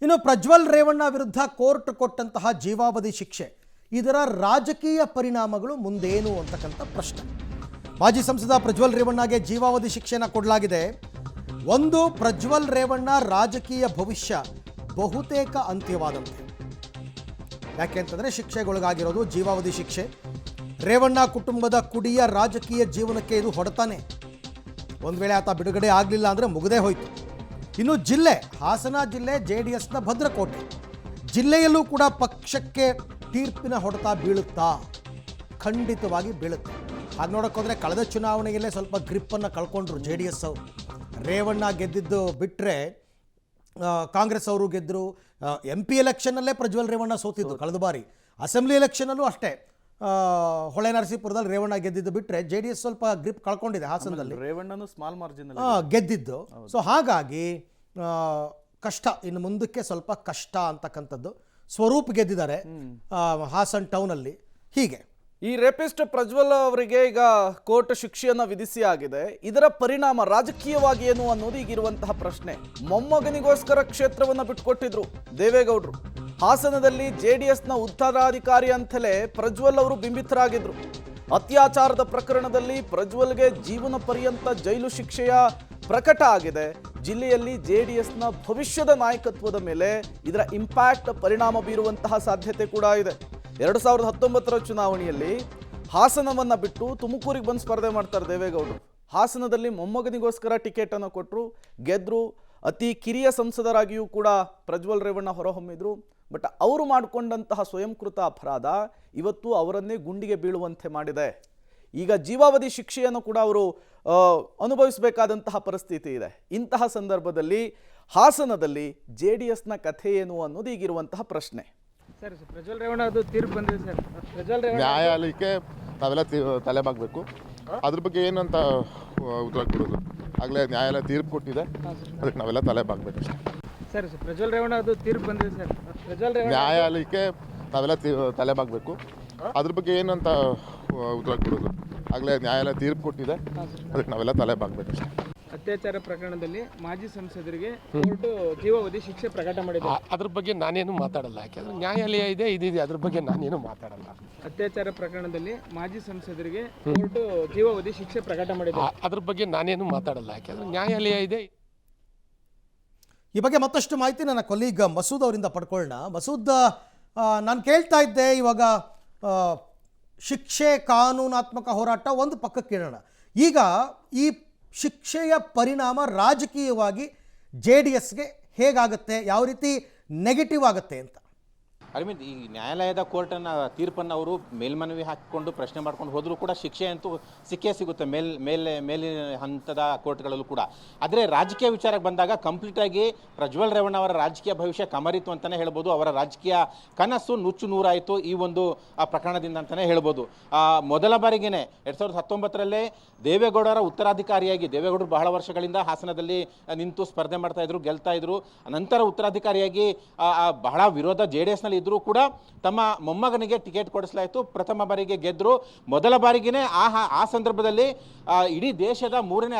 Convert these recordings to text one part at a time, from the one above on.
ಇನ್ನು ಪ್ರಜ್ವಲ್ ರೇವಣ್ಣ ವಿರುದ್ಧ ಕೋರ್ಟ್ ಕೊಟ್ಟಂತಹ ಜೀವಾವಧಿ ಶಿಕ್ಷೆ ಇದರ ರಾಜಕೀಯ ಪರಿಣಾಮಗಳು ಮುಂದೇನು ಅಂತಕ್ಕಂಥ ಪ್ರಶ್ನೆ. ಮಾಜಿ ಸಂಸದ ಪ್ರಜ್ವಲ್ ರೇವಣ್ಣಗೆ ಜೀವಾವಧಿ ಶಿಕ್ಷೆಯನ್ನು ಕೊಡಲಾಗಿದೆ. ಒಂದು ಪ್ರಜ್ವಲ್ ರೇವಣ್ಣ ರಾಜಕೀಯ ಭವಿಷ್ಯ ಬಹುತೇಕ ಅಂತ್ಯವಾದಂತೆ. ಯಾಕೆಂತಂದರೆ ಶಿಕ್ಷೆಗೊಳಗಾಗಿರೋದು ಜೀವಾವಧಿ ಶಿಕ್ಷೆ. ರೇವಣ್ಣ ಕುಟುಂಬದ ಕುಡಿಯ ರಾಜಕೀಯ ಜೀವನಕ್ಕೆ ಇದು ಹೊಡೆತಾನೆ. ಒಂದು ವೇಳೆ ಆತ ಬಿಡುಗಡೆ ಆಗಲಿಲ್ಲ ಅಂದರೆ ಮುಗದೇ ಹೋಯಿತು. ಇನ್ನು ಜಿಲ್ಲೆ ಹಾಸನ ಜಿಲ್ಲೆ JDSನ ಭದ್ರಕೋಟೆ. ಜಿಲ್ಲೆಯಲ್ಲೂ ಕೂಡ ಪಕ್ಷಕ್ಕೆ ತೀರ್ಪಿನ ಹೊಡೆತ ಬೀಳುತ್ತಾ? ಖಂಡಿತವಾಗಿ ಬೀಳುತ್ತೆ. ಹಾಗೆ ನೋಡೋಕೆ ಹೋದರೆ ಕಳೆದ ಚುನಾವಣೆಯಲ್ಲೇ ಸ್ವಲ್ಪ ಗ್ರಿಪ್ಪನ್ನು ಕಳ್ಕೊಂಡ್ರು JDS ಅವರು. ರೇವಣ್ಣ ಗೆದ್ದಿದ್ದು ಬಿಟ್ಟರೆ ಕಾಂಗ್ರೆಸ್ ಅವರು ಗೆದ್ದರು. MP ಎಲೆಕ್ಷನ್ನಲ್ಲೇ ಪ್ರಜ್ವಲ್ ರೇವಣ್ಣ ಸೋತಿದ್ದು ಕಳೆದ ಬಾರಿ. ಅಸೆಂಬ್ಲಿ ಎಲೆಕ್ಷನಲ್ಲೂ ಅಷ್ಟೇ ಹೊಳೆ ನರಸೀಪುರದಲ್ಲಿ ರೇವಣ್ಣ ಗೆದ್ದಿದ್ದು ಬಿಟ್ಟರೆ JDS ಸ್ವಲ್ಪ ಗ್ರಿಪ್ ಕಳ್ಕೊಂಡಿದೆ ಹಾಸನದಲ್ಲಿ. ರೇವಣ್ಣನು ಸ್ಮಾಲ್ ಮಾರ್ಜಿನ್ ಗೆದ್ದಿದ್ದು. ಸೊ ಹಾಗಾಗಿ ಕಷ್ಟ, ಇನ್ನು ಮುಂದಕ್ಕೆ ಸ್ವಲ್ಪ ಕಷ್ಟ ಅಂತಕ್ಕಂಥದ್ದು. ಸ್ವರೂಪ್ ಗೆದ್ದಿದ್ದಾರೆ ಹಾಸನ್ ಟೌನಲ್ಲಿ. ಹೀಗೆ ಈ ರೇಪಿಸ್ಟ್ ಪ್ರಜ್ವಲ್ ಅವರಿಗೆ ಈಗ ಕೋರ್ಟ್ ಶಿಕ್ಷೆಯನ್ನು ವಿಧಿಸಿ ಆಗಿದೆ. ಇದರ ಪರಿಣಾಮ ರಾಜಕೀಯವಾಗಿ ಏನು ಅನ್ನೋದು ಈಗಿರುವಂತಹ ಪ್ರಶ್ನೆ. ಮೊಮ್ಮಗನಿಗೋಸ್ಕರ ಕ್ಷೇತ್ರವನ್ನು ಬಿಟ್ಟುಕೊಟ್ಟಿದ್ರು ದೇವೇಗೌಡರು. ಹಾಸನದಲ್ಲಿ JDSನ ಉತ್ತರಾಧಿಕಾರಿ ಅಂತಲೇ ಪ್ರಜ್ವಲ್ ಅವರು ಬಿಂಬಿತರಾಗಿದ್ರು. ಅತ್ಯಾಚಾರದ ಪ್ರಕರಣದಲ್ಲಿ ಪ್ರಜ್ವಲ್ಗೆ ಜೀವನ ಪರ್ಯಂತ ಜೈಲು ಶಿಕ್ಷೆಯ ಪ್ರಕಟ ಆಗಿದೆ. ಜಿಲ್ಲೆಯಲ್ಲಿ JDSನ ಭವಿಷ್ಯದ ನಾಯಕತ್ವದ ಮೇಲೆ ಇದರ ಇಂಪ್ಯಾಕ್ಟ್ ಪರಿಣಾಮ ಬೀರುವಂತಹ ಸಾಧ್ಯತೆ ಕೂಡ ಇದೆ. 2019ರ ಚುನಾವಣೆಯಲ್ಲಿ ಹಾಸನವನ್ನು ಬಿಟ್ಟು ತುಮಕೂರಿಗೆ ಬಂದು ಸ್ಪರ್ಧೆ ಮಾಡ್ತಾರೆ ದೇವೇಗೌಡರು. ಹಾಸನದಲ್ಲಿ ಮೊಮ್ಮಗನಿಗೋಸ್ಕರ ಟಿಕೆಟನ್ನು ಕೊಟ್ಟರು, ಗೆದ್ದರು. ಅತಿ ಕಿರಿಯ ಸಂಸದರಾಗಿಯೂ ಕೂಡ ಪ್ರಜ್ವಲ್ ರೇವಣ್ಣ ಹೊರಹೊಮ್ಮಿದ್ರು. ಬಟ್ ಅವರು ಮಾಡಿಕೊಂಡಂತಹ ಸ್ವಯಂಕೃತ ಅಪರಾಧ ಇವತ್ತು ಅವರನ್ನೇ ಗುಂಡಿಗೆ ಬೀಳುವಂತೆ ಮಾಡಿದೆ. ಈಗ ಜೀವಾವಧಿ ಶಿಕ್ಷೆಯನ್ನು ಕೂಡ ಅವರು ಅನುಭವಿಸಬೇಕಾದಂತಹ ಪರಿಸ್ಥಿತಿ ಇದೆ. ಇಂತಹ ಸಂದರ್ಭದಲ್ಲಿ ಹಾಸನದಲ್ಲಿ JDSನ ಕಥೆ ಏನು ಅನ್ನೋದು ಈಗಿರುವಂತಹ ಪ್ರಶ್ನೆ. ಸರ್, ಪ್ರಜ್ವಲ್ ರೇವಣ್ಣ ಅದು ತೀರ್ಪು ಬಂದಿದೆ ಸರ್. ಪ್ರಜ್ವಲ್ ರೇವಣ್ಣ ನ್ಯಾಯಾಲಯಕ್ಕೆ ನಾವೆಲ್ಲ ತಲೆಬಾಗಬೇಕು. ಅದ್ರ ಬಗ್ಗೆ ಏನಂತ ಉತ್ತರ ಕೊಡೋದು? ಆಗಲೇ ನ್ಯಾಯಾಲಯ ತೀರ್ಪು ಕೊಟ್ಟಿದೆ, ಅದಕ್ಕೆ ನಾವೆಲ್ಲ ತಲೆಬಾಗಬೇಕು ಸರ್. ಪ್ರಜ್ವಲ್ ರೇವಣ್ಣ ಅದು ತೀರ್ಪು ಬಂದಿದೆ ಸರ್. ಪ್ರಜ್ವಲ್ ರೇವಣ್ಣ ನ್ಯಾಯಾಲಯಕ್ಕೆ ನಾವೆಲ್ಲ ತಲೆಬಾಗಬೇಕು. ಅದ್ರ ಬಗ್ಗೆ ಏನಂತ ಉತ್ತರ ಕೊಡೋದು? ಆಗಲೇ ನ್ಯಾಯಾಲಯ ತೀರ್ಪು ಕೊಟ್ಟಿದೆ, ಅದಕ್ಕೆ ನಾವೆಲ್ಲ ತಲೆಬಾಗಬೇಕು. ಅತ್ಯಾಚಾರ ಪ್ರಕರಣದಲ್ಲಿ ಮಾಜಿ ಸಂಸದರಿಗೆ ಕೋರ್ಟ್ ಜೀವಾವಧಿ ಶಿಕ್ಷೆ ಪ್ರಕಟ ಮಾಡಿದೆ. ಅದ್ರ ಬಗ್ಗೆ ನಾನೇನು ಮಾತಾಡಲ್ಲ, ಯಾಕೆಂದ್ರೆ ನ್ಯಾಯಾಲಯ ಇದೆ, ಇದಿದೆ, ಅದ್ರ ಬಗ್ಗೆ ನಾನೇನು ಮಾತಾಡಲ್ಲ. ಅತ್ಯಾಚಾರ ಪ್ರಕರಣದಲ್ಲಿ ಮಾಜಿ ಸಂಸದರಿಗೆ ಕೋರ್ಟ್ ಜೀವಾವಧಿ ಶಿಕ್ಷೆ ಪ್ರಕಟ ಮಾಡಿದೆ. ಅದ್ರ ಬಗ್ಗೆ ನಾನೇನು ಮಾತಾಡಲ್ಲ, ಯಾಕೆಂದ್ರೆ ನ್ಯಾಯಾಲಯ ಇದೆ. ಈ ಬಗ್ಗೆ ಮತ್ತಷ್ಟು ಮಾಹಿತಿ ನನ್ನ ಕೊಲೀಗ್ ಮಸೂದ್ ಅವರಿಂದ ಪಡ್ಕೊಳ್ಳೋಣ. ಮಸೂದ್, ನಾನು ಕೇಳ್ತಾ ಇದ್ದೆ, ಇವಾಗ ಶಿಕ್ಷೆ ಕಾನೂನಾತ್ಮಕ ಹೋರಾಟ ಒಂದು ಪಕ್ಕಕ್ಕೆ ಇಡೋಣ. ಈಗ ಈ ಶಿಕ್ಷೆಯ ಪರಿಣಾಮ ರಾಜಕೀಯವಾಗಿ JDSಗೆ ಹೇಗಾಗುತ್ತೆ, ಯಾವ ರೀತಿ ನೆಗೆಟಿವ್ ಆಗುತ್ತೆ ಅಂತ? ಅರವಿಂದ್, ಈ ನ್ಯಾಯಾಲಯದ ಕೋರ್ಟನ್ನು ತೀರ್ಪನ್ನು ಅವರು ಮೇಲ್ಮನವಿ ಹಾಕಿಕೊಂಡು ಪ್ರಶ್ನೆ ಮಾಡ್ಕೊಂಡು ಹೋದರೂ ಕೂಡ ಶಿಕ್ಷೆ ಅಂತೂ ಸಿಕ್ಕೇ ಸಿಗುತ್ತೆ ಮೇಲಿನ ಹಂತದ ಕೋರ್ಟ್ಗಳಲ್ಲೂ ಕೂಡ. ಆದರೆ ರಾಜಕೀಯ ವಿಚಾರಕ್ಕೆ ಬಂದಾಗ ಕಂಪ್ಲೀಟಾಗಿ ಪ್ರಜ್ವಲ್ ರೇವಣ್ಣ ಅವರ ರಾಜಕೀಯ ಭವಿಷ್ಯ ಕಮರಿತು ಅಂತಲೇ ಹೇಳ್ಬೋದು. ಅವರ ರಾಜಕೀಯ ಕನಸು ನುಚ್ಚು ನೂರಾಯಿತು ಈ ಒಂದು ಪ್ರಕರಣದಿಂದ ಅಂತಲೇ ಹೇಳ್ಬೋದು. ಮೊದಲ ಬಾರಿಗೇ 2019ರಲ್ಲೇ ದೇವೇಗೌಡರ ಉತ್ತರಾಧಿಕಾರಿಯಾಗಿ, ದೇವೇಗೌಡರು ಬಹಳ ವರ್ಷಗಳಿಂದ ಹಾಸನದಲ್ಲಿ ನಿಂತು ಸ್ಪರ್ಧೆ ಮಾಡ್ತಾಯಿದ್ರು, ಗೆಲ್ತಾಯಿದ್ರು. ನಂತರ ಉತ್ತರಾಧಿಕಾರಿಯಾಗಿ ಬಹಳ ವಿರೋಧ JDSನಲ್ಲಿ ಇದ್ರೂ ಕೂಡ ತಮ್ಮ ಮೊಮ್ಮಗನಿಗೆ ಟಿಕೆಟ್ ಕೊಡಿಸಲಾಯಿತು. ಪ್ರಥಮ ಬಾರಿಗೆ ಗೆದ್ದರು. ಮೊದಲ ಬಾರಿಗೇ ಆ ಸಂದರ್ಭದಲ್ಲಿ ಇಡೀ ದೇಶದ 3ನೇ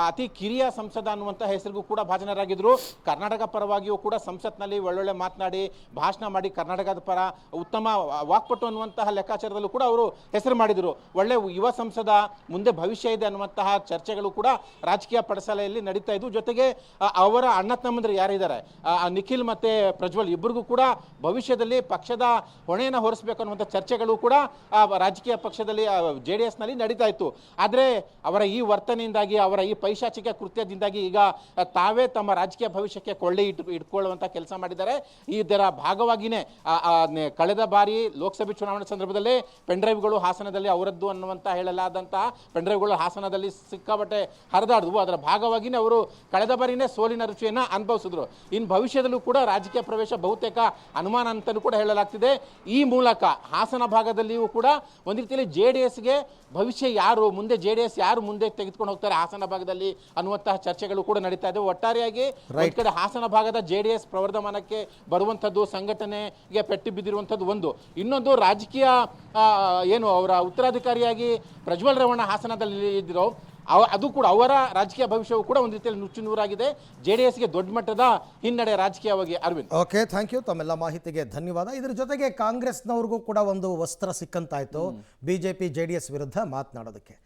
ಅತಿ ಕಿರಿಯ ಸಂಸದ ಅನ್ನುವಂಥ ಹೆಸರಿಗೂ ಕೂಡ ಭಾಜನರಾಗಿದ್ದರು. ಕರ್ನಾಟಕ ಪರವಾಗಿಯೂ ಕೂಡ ಸಂಸತ್ನಲ್ಲಿ ಒಳ್ಳೊಳ್ಳೆ ಮಾತನಾಡಿ ಭಾಷಣ ಮಾಡಿ ಕರ್ನಾಟಕದ ಪರ ಉತ್ತಮ ವಾಕ್ಪಟು ಅನ್ನುವಂತಹ ಲೆಕ್ಕಾಚಾರದಲ್ಲೂ ಕೂಡ ಅವರು ಹೆಸರು ಮಾಡಿದರು. ಒಳ್ಳೆ ಯುವ ಸಂಸದ, ಮುಂದೆ ಭವಿಷ್ಯ ಇದೆ ಅನ್ನುವಂತಹ ಚರ್ಚೆಗಳು ಕೂಡ ರಾಜಕೀಯ ಪಡಸಾಲೆಯಲ್ಲಿ ನಡೀತಾ ಇದ್ವು. ಜೊತೆಗೆ ಅವರ ಅಣ್ಣ ತಮ್ಮಂದರು ಯಾರಿದ್ದಾರೆ, ನಿಖಿಲ್ ಮತ್ತು ಪ್ರಜ್ವಲ್, ಇಬ್ಬರಿಗೂ ಕೂಡ ಭವಿಷ್ಯದಲ್ಲಿ ಪಕ್ಷದ ಹೊಣೆಯನ್ನು ಹೊರಿಸಬೇಕು ಅನ್ನುವಂಥ ಚರ್ಚೆಗಳು ಕೂಡ ರಾಜಕೀಯ ಪಕ್ಷದಲ್ಲಿ JDSನಲ್ಲಿ ನಡೀತಾ ಇತ್ತು. ಆದರೆ ಅವರ ಈ ವರ್ತನೆಯಿಂದಾಗಿ, ಅವರ ಈ ಪೈಶಾಚಿಕ ಕೃತ್ಯದಿಂದಾಗಿ ಈಗ ತಾವೇ ತಮ್ಮ ರಾಜಕೀಯ ಭವಿಷ್ಯಕ್ಕೆ ಕೊಳ್ಳೆ ಇಟ್ಕೊಳ್ಳುವಂಥ ಕೆಲಸ ಮಾಡಿದ್ದಾರೆ. ಇದರ ಭಾಗವಾಗಿಯೇ ಕಳೆದ ಬಾರಿ ಲೋಕಸಭೆ ಚುನಾವಣೆ ಸಂದರ್ಭದಲ್ಲೇ ಪೆನ್ಡ್ರೈವ್ಗಳು ಹಾಸನದಲ್ಲಿ ಅವರದ್ದು ಅನ್ನುವಂಥ ಹೇಳಲಾದಂತಹ ಪೆನ್ಡ್ರೈವ್ಗಳು ಹಾಸನದಲ್ಲಿ ಸಿಕ್ಕಾಪಟ್ಟೆ ಹರಿದಾಡಿದ್ವು. ಅದರ ಭಾಗವಾಗಿಯೇ ಅವರು ಕಳೆದ ಬಾರಿನೇ ಸೋಲಿನ ರುಚಿಯನ್ನು ಅನುಭವಿಸಿದ್ರು. ಇನ್ನು ಭವಿಷ್ಯದಲ್ಲೂ ಕೂಡ ರಾಜಕೀಯ ಪ್ರವೇಶ ಬಹುತೇಕ ಅನುಮಾನ ಅಂತಲೂ ಕೂಡ ಹೇಳಲಾಗ್ತಿದೆ. ಈ ಮೂಲಕ ಹಾಸನ ಭಾಗದಲ್ಲಿಯೂ ಕೂಡ ಒಂದು ರೀತಿಯಲ್ಲಿ JDSಗೆ ಭವಿಷ್ಯ ಯಾರು, ಮುಂದೆ JDS ಯಾರು ಮುಂದೆ ತೆಗೆದುಕೊಂಡು ಹೋಗ್ತಾರೆ ಹಾಸನ ಭಾಗದಲ್ಲಿ ಅನ್ನುವಂತಹ ಚರ್ಚೆಗಳು ಕೂಡ ನಡೀತಾ ಇದೆ. ಒಟ್ಟಾರೆಯಾಗಿ ಒಂದು ಕಡೆ ಹಾಸನ ಭಾಗದ JDS ಪ್ರವರ್ಧಮಾನಕ್ಕೆ ಬರುವಂಥದ್ದು, ಸಂಘಟನೆಗೆ ಪೆಟ್ಟು ಬಿದ್ದಿರುವಂಥದ್ದು ಒಂದು. ಇನ್ನೊಂದು ರಾಜಕೀಯ ಏನು ಅವರ ಉತ್ತರಾಧಿಕಾರಿಯಾಗಿ ಪ್ರಜ್ವಲ್ ರೇವಣ್ಣ ಹಾಸನದಲ್ಲಿ ಇದ್ದಿರೋ ಅದು ಕೂಡ ಅವರ ರಾಜಕೀಯ ಭವಿಷ್ಯವು ಕೂಡ ಒಂದು ರೀತಿಯಲ್ಲಿ ನುಚ್ಚುನೂರಾಗಿದೆ. JDSಗೆ ದೊಡ್ಡ ಮಟ್ಟದ ಹಿನ್ನಡೆ ರಾಜಕೀಯವಾಗಿ. Arvind, okay, thank you. ತಮ್ಮೆಲ್ಲ ಮಾಹಿತಿಗೆ ಧನ್ಯವಾದ. ಇದ್ರ ಜೊತೆಗೆ ಕಾಂಗ್ರೆಸ್ನವ್ರಿಗೂ ಕೂಡ ಒಂದು ವಸ್ತ್ರ ಸಿಕ್ಕಂತಾಯ್ತು BJP JDS ವಿರುದ್ಧ ಮಾತನಾಡೋದಕ್ಕೆ.